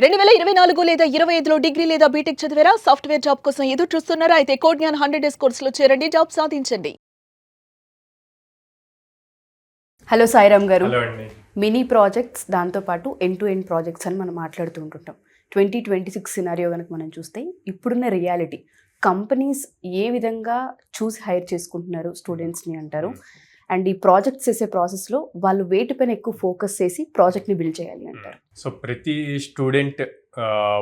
2024 లేదా 25లో డిగ్రీ లేదా బీటెక్ చదివారా? సాఫ్ట్‌వేర్ జాబ్ కోసం ఎదురు చూస్తున్నారా? అయితే కోడ్‌జ్ఞాన్ 100 డేస్ కోర్సులో చేరండి. జాబ్ సాధించండి. హలో సాయిరామ్ గారు. హలో అండి. మినీ ప్రాజెక్ట్స్ దాంతోపాటు ఎండ్ టు ఎండ్ ప్రాజెక్ట్స్ అని మనం మాట్లాడుతూ ఉంటుంటాం. 2026 సినారియో కనుక మనం చూస్తే ఇప్పుడున్న రియాలిటీ కంపెనీస్ ఏ విధంగా చూసి హైర్ చేసుకుంటున్నారు స్టూడెంట్స్ని అంటారు. అండ్ ఈ ప్రాజెక్ట్స్ చేసే ప్రాసెస్లో వాళ్ళు వేటిపైన ఎక్కువ ఫోకస్ చేసి ప్రాజెక్ట్ని బిల్డ్ చేయాలి అంటారు. సో ప్రతి స్టూడెంట్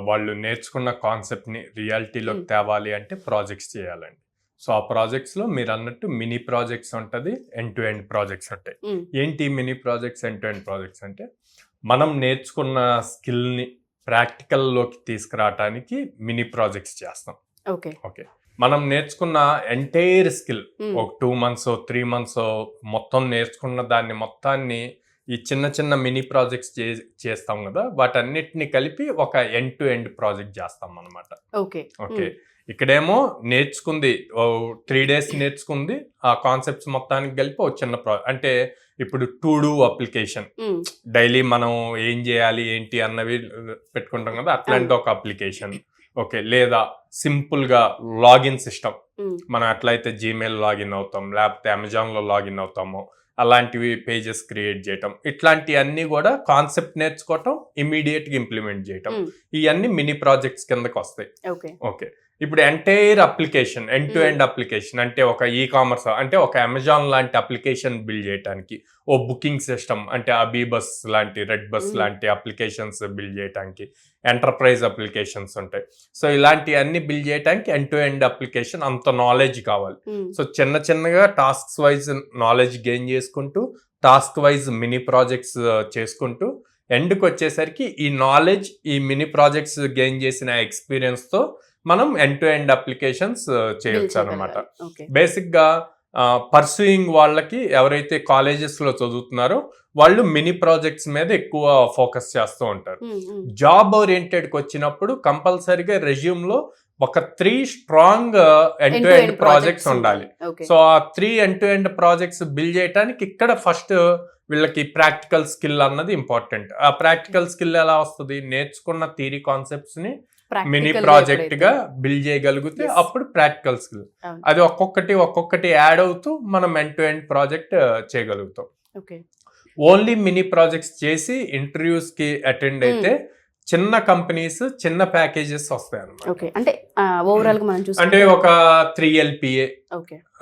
వాళ్ళు నేర్చుకున్న కాన్సెప్ట్ని రియాలిటీలోకి తేవాలి అంటే ప్రాజెక్ట్స్ చేయాలండి. సో ఆ ప్రాజెక్ట్స్లో మీరు అన్నట్టు మినీ ప్రాజెక్ట్స్ ఉంటుంది, ఎండ్ టు ఎండ్ ప్రాజెక్ట్స్ ఉంటాయి. ఏంటి mini projects, end to end projects అంటే మనం నేర్చుకున్న స్కిల్ని ప్రాక్టికల్లోకి తీసుకురావడానికి మినీ ప్రాజెక్ట్స్ చేస్తాం. ఓకే ఓకే మనం నేర్చుకున్న ఎంటైర్ స్కిల్ ఒక 2 months 3 months మొత్తం నేర్చుకున్న దాన్ని మొత్తాన్ని ఈ చిన్న చిన్న మినీ ప్రాజెక్ట్స్ చేస్తాం కదా, వాటన్నిటిని కలిపి ఒక ఎండ్ టు ఎండ్ ప్రాజెక్ట్ చేస్తాం అనమాట. ఓకే ఓకే ఇక్కడేమో నేర్చుకుంది 3 days నేర్చుకుంది, ఆ కాన్సెప్ట్స్ మొత్తానికి కలిపి ఒక చిన్న అంటే ఇప్పుడు టు డూ అప్లికేషన్ డైలీ మనం ఏం చేయాలి ఏంటి అన్నవి పెట్టుకుంటాం కదా, అట్లాంటి ఒక అప్లికేషన్. ఓకే లేదా సింపుల్గా లాగిన్ సిస్టమ్, మనం ఎట్లయితే జీమెయిల్ లాగిన్ అవుతాం లేకపోతే అమెజాన్లో లాగిన్ అవుతామో అలాంటివి పేజెస్ క్రియేట్ చేయటం, ఇట్లాంటివన్నీ కూడా కాన్సెప్ట్ నేర్చుకోవటం, ఇమీడియట్గా ఇంప్లిమెంట్ చేయటం, ఇవన్నీ మినీ ప్రాజెక్ట్స్ కిందకి వస్తాయి. ఓకే ఇప్పుడు entire application end to end application అంటే ఒక కామర్స్ అంటే ఒక అమెజాన్ లాంటి అప్లికేషన్ బిల్డ్ చేయడానికి, ఓ బుకింగ్ సిస్టమ్ అంటే అబీబస్ లాంటి, రెడ్ బస్ లాంటి అప్లికేషన్స్ బిల్డ్ చేయడానికి, ఎంటర్ప్రైజ్ అప్లికేషన్స్ ఉంటాయి. సో ఇలాంటివన్నీ బిల్డ్ చేయడానికి ఎండ్ టు ఎండ్ అప్లికేషన్ అంత నాలెడ్జ్ కావాలి. సో చిన్న చిన్నగా టాస్క్స్ వైజ్ నాలెడ్జ్ గెయిన్ చేసుకుంటూ, టాస్క్ వైజ్ మినీ ప్రాజెక్ట్స్ చేసుకుంటూ, ఎండ్కి వచ్చేసరికి ఈ నాలెడ్జ్ ఈ మినీ ప్రాజెక్ట్స్ గెయిన్ చేసిన ఎక్స్పీరియన్స్తో మనం ఎండ్ టు ఎండ్ అప్లికేషన్స్ చేయొచ్చు అనమాట. బేసిక్గా పర్సూయింగ్ వాళ్ళకి ఎవరైతే కాలేజెస్లో చదువుతున్నారో వాళ్ళు మినీ ప్రాజెక్ట్స్ మీద ఎక్కువ ఫోకస్ చేస్తూ ఉంటారు. జాబ్ ఓరియంటెడ్కి వచ్చినప్పుడు కంపల్సరీగా రెజ్యూమ్లో ఒక 3 strong end to end projects ఉండాలి. సో ఆ 3 end to end projects build చేయడానికి ఇక్కడ ఫస్ట్ వీళ్ళకి ప్రాక్టికల్ స్కిల్ అన్నది ఇంపార్టెంట్. ఆ ప్రాక్టికల్ స్కిల్ ఎలా వస్తుంది? నేర్చుకున్న థియరీ కాన్సెప్ట్స్ ని మినీ ప్రాజెక్ట్ గా బిల్డ్ చేయగలిగితే అప్పుడు ప్రాక్టికల్ స్కిల్ అది ఒక్కొక్కటి యాడ్ అవుతూ మనం ఎండ్ టు ఎండ్ ప్రాజెక్ట్ చేయగలుగుతాం. ఓన్లీ మినీ ప్రాజెక్ట్స్ చేసి ఇంటర్వ్యూస్ కి అటెండ్ అయితే చిన్న కంపెనీస్ చిన్న ప్యాకేజెస్ వస్తాయి అన్నమాట. అంటే ఒక 3 LPA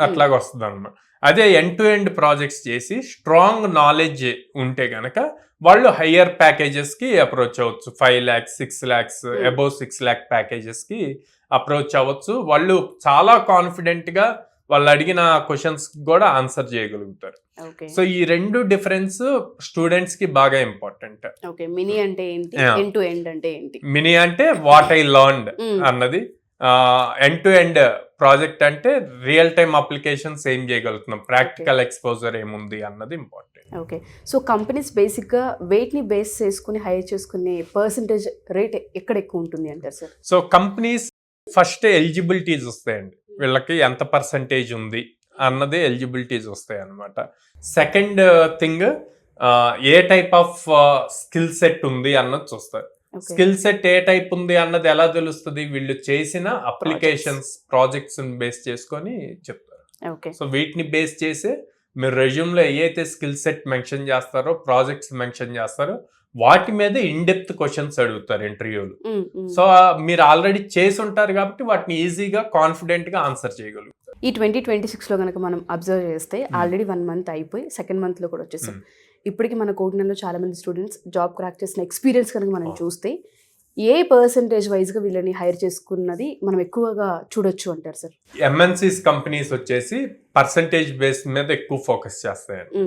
అట్లాగా వస్తుంది అన్నమాట. అదే ఎండ్ టు ఎండ్ ప్రాజెక్ట్స్ చేసి స్ట్రాంగ్ నాలెడ్జ్ ఉంటే గనక వాళ్ళు హయ్యర్ ప్యాకేజెస్ కి అప్రోచ్ అవ్వచ్చు. 5 lakhs 6 lakhs above 6 lakh packages కి అప్రోచ్ అవ్వచ్చు. వాళ్ళు చాలా కాన్ఫిడెంట్ గా వాళ్ళు అడిగిన క్వశ్చన్స్ కూడా ఆన్సర్ చేయగలుగుతారు. సో ఈ 2 డిఫరెన్స్ స్టూడెంట్స్ కి బాగా ఇంపార్టెంట్. మినీ అంటే ఏంటి, ఎండ్ టు ఎండ్ అంటే ఏంటి? మినీ అంటే వాట్ ఐ లర్న్డ్ అన్నది, ఎండ్ టు ఎండ్ ప్రాజెక్ట్ అంటే రియల్ టైమ్ అప్లికేషన్స్ ఏం చేయగలుగుతున్నాం, ప్రాక్టికల్ ఎక్స్పోజర్ ఏముంది అన్నది ఇంపార్టెంట్. ఓకే సో కంపెనీస్ బేసిక్గా వెయిట్ని బేస్ చేసుకుని హైర్ చేసుకునే పర్సంటేజ్ రేట్ ఎక్కడ ఎక్కువ ఉంటుంది అంటారు sir? So companies first eligibilities వస్తాయండి, వీళ్ళకి ఎంత పర్సంటేజ్ ఉంది అన్నది ఎలిజిబిలిటీస్ వస్తాయి అన్నమాట. Second thing A type of skill set ఉంది అన్నది చూస్తారు. స్కిల్ సెట్ ఏ టైప్ ఉంది అన్నది ఎలా తెలుస్తుంది? వీళ్ళు చేసిన అప్లికేషన్స్ ప్రాజెక్ట్స్ బేస్ చేసుకొని చెప్తారు. సో వీటిని బేస్ చేసి మీరు రెజ్యూమ్లో ఏదైతే స్కిల్ సెట్ మెన్షన్ చేస్తారో, ప్రాజెక్ట్స్ మెన్షన్ చేస్తారో వాటి మీద ఇన్ డెప్త్ క్వశ్చన్స్ అడుగుతారు ఇంటర్వ్యూలు. సో మీరు ఆల్రెడీ చేసి ఉంటారు కాబట్టి వాటిని ఈజీగా కాన్ఫిడెంట్ గా ఆన్సర్ చేయగలుగుతారు. ఈ 2026లో కనుక మనం అబ్జర్వ్ చేస్తే ఆల్రెడీ 1 month అయిపోయి 2nd monthలో కూడా వచ్చేసాం. ఇప్పటికీ మన కోడినెల్లో చాలా మంది స్టూడెంట్స్ జాబ్ క్రాక్ చేసిన ఎక్స్పీరియన్స్ కనుక మనం చూస్తే ఏ పర్సంటేజ్ వైజ్గా వీళ్ళని హైర్ చేసుకున్నది మనం ఎక్కువగా చూడొచ్చు అంటారు సార్? MNCs కంపెనీస్ వచ్చేసి పర్సంటేజ్ బేస్ మీద ఎక్కువ ఫోకస్ చేస్తాయండి.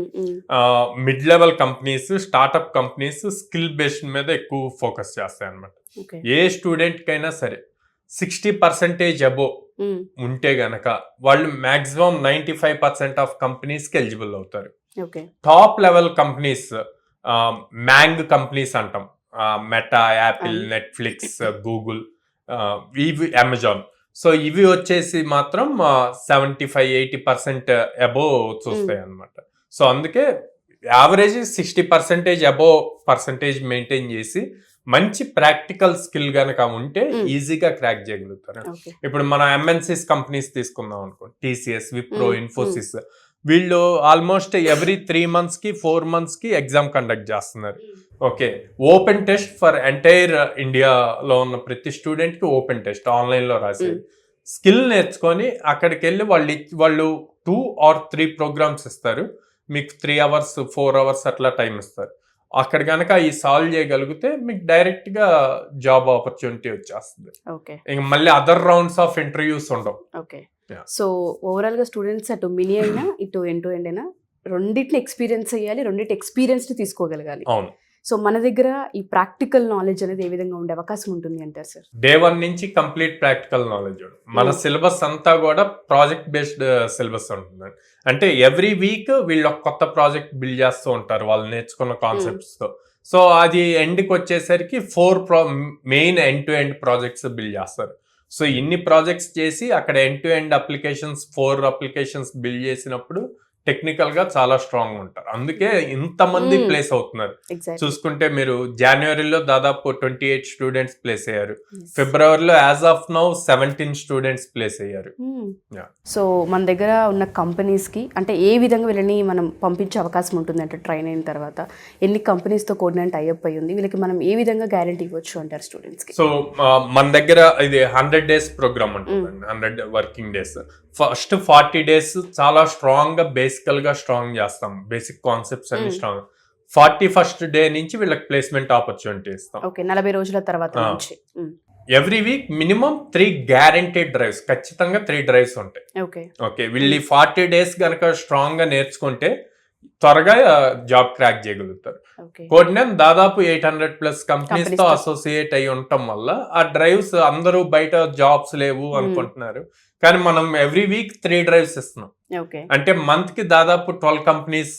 Mid level companies, startup companies skill based మీద ఎక్కువ ఫోకస్ చేస్తాయి అనమాట. ఏ స్టూడెంట్ కైనా సరే 60% అబోవ్ ఉంటే గనక వాళ్ళు మాక్సిమం 95% ఆఫ్ కంపెనీస్కి ఎలిజిబుల్ అవుతారు. టాప్ లెవెల్ కంపెనీస్, మ్యాంగ్ కంపెనీస్ అంటాం, మెటా, యాపిల్, నెట్ఫ్లిక్స్, గూగుల్, ఇవి అమెజాన్. సో ఇవి వచ్చేసి మాత్రం 75-80% అబోవ్ చూస్తాయి అన్నమాట. సో అందుకే యావరేజ్ 60% అబోవ్ పర్సంటేజ్ మెయింటైన్ చేసి మంచి ప్రాక్టికల్ స్కిల్ గనక ఉంటే Mm. ఈజీగా క్రాక్ చేయగలుగుతారు. ఓకే ఇప్పుడు మన ఎంఎన్సీస్ కంపెనీస్ తీసుకుందాం అనుకో, టీసీఎస్, విప్రో, Mm. ఇన్ఫోసిస్, వీళ్ళు ఆల్మోస్ట్ ఎవ్రీ 3 months కి 4 months కి ఎగ్జామ్ కండక్ట్ చేస్తున్నారు. Okay, open test for entire ఇండియాలో ఉన్న ప్రతి స్టూడెంట్ కి ఓపెన్ టెస్ట్ ఆన్లైన్ లో రాసేది. స్కిల్ నేర్చుకొని అక్కడికి వెళ్ళి వాళ్ళు 2 or 3 ప్రోగ్రామ్స్ ఇస్తారు, మీకు 3 hours 4 hours అట్లా టైం ఇస్తారు. అక్కడ కనుక ఈ సాల్వ్ చేయగలిగితే మీకు డైరెక్ట్ గా జాబ్ ఆపర్చునిటీ వచ్చేస్తుంది. ఓకే ఇంక మళ్ళీ అదర్ రౌండ్స్ ఆఫ్ ఇంటర్వ్యూస్ ఉండవు. Okay Yeah. సో ఓవరాల్ గా స్టూడెంట్స్ అటు మినీ అయినా ఇటు ఎండ్ టు ఎండ్ అయినా రెండింటిని ఎక్స్పీరియన్స్ చేయాలి, రెండింటి ఎక్స్పీరియన్స్ ని తీసుకోగలగాలి. అవును, సో మన దగ్గర ఈ ప్రాక్టికల్ నాలెడ్జ్ అనేది ఏ విధంగా ఉండే అవకాశం ఉంటుంది అంటారు సార్? డే 1 నుంచి కంప్లీట్ ప్రాక్టికల్ నాలెడ్జ్. మన Mm. సిలబస్ అంతా కూడా ప్రాజెక్ట్ బేస్డ్ సిలబస్ ఉంటుంది. అంటే ఎవ్రీ వీక్ వీళ్ళు ఒక కొత్త ప్రాజెక్ట్ బిల్డ్ చేస్తూ ఉంటారు వాళ్ళు నేర్చుకున్న కాన్సెప్ట్స్ తో. సో అది ఎండ్కి వచ్చేసరికి 4 main end to end projects build చేస్తారు. సో ఇన్ని ప్రాజెక్ట్స్ చేసి అక్కడ end to end applications 4 applications build చేసినప్పుడు టెక్నికల్ గా చాలా స్ట్రాంగ్ ఉంటారు. అందుకే ఇంతమంది Mm. ప్లేస్ అవుతున్నారు. ఎగ్జాక్ట్ చూసుకుంటే మీరు జనవరిలో దాదాపు 28 స్టూడెంట్స్ ప్లేస్ అయ్యారు, ఫిబ్రవరిలో as of now 17 students place అయ్యారు. Yeah. సో మన దగ్గర ఉన్న కంపెనీస్కి అంటే ఏ విధంగా వీళ్ళని మనం పంపించే అవకాశం ఉంటుంది అంటే ట్రైన్ అయిన తర్వాత ఎన్ని కంపెనీస్తో కోఆర్డినేట్ అయ్యప్ అయ్యి ఉంది, వీళ్ళకి మనం ఏ విధంగా గ్యారంటీ ఇవ్వచ్చు అంటారు స్టూడెంట్స్కి? సో మన దగ్గర ఇది 100 days ప్రోగ్రామ్ ఉంటుందండి, 100 వర్కింగ్ డేస్. ఫస్ట్ 40 days చాలా స్ట్రాంగ్ గా బేసికల్ గా స్ట్రాంగ్ చేస్తాం, బేసిక్ కాన్సెప్ట్స్ అన్ని స్ట్రాంగ్. 41st డే నుంచి వీళ్ళకి ప్లేస్మెంట్ ఆపర్చునిటీ ఇస్తాం. ఓకే 40 రోజుల తర్వాత Ah. నుంచి. Every week minimum 3 guaranteed drives, ఖచ్చితంగా 3 డ్రైవ్స్ ఉంటాయి. ఓకే ఓకే, వీళ్ళు 40 days గనక స్ట్రాంగ్ గా నేర్చుకుంటే త్వరగా జాబ్ క్రాక్ చేయగలుగుతారు. ఓకే కోఆర్డినేట్ దాదాపు 800+ కంపెనీస్ తో Companies తో. అసోసియేట్ అయి ఉండటం వల్ల ఆ డ్రైవ్స్ అందరూ బయట జాబ్స్ లేవు అనుకుంటున్నారు, కానీ మనం ఎవ్రీ వీక్ 3 డ్రైవ్స్ ఇస్తున్నాం. ఓకే అంటే మంత్ కి దాదాపు 12 కంపెనీస్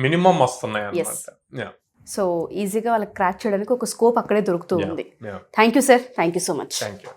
మినిమం వస్తున్నాయి అన్నమాట. సో ఈజీగా వాళ్ళకి క్రాక్ చేయడానికి ఒక స్కోప్ అక్కడే దొరుకుతూ ఉంది. Yeah. Thank you sir, thank you so much. Thank you.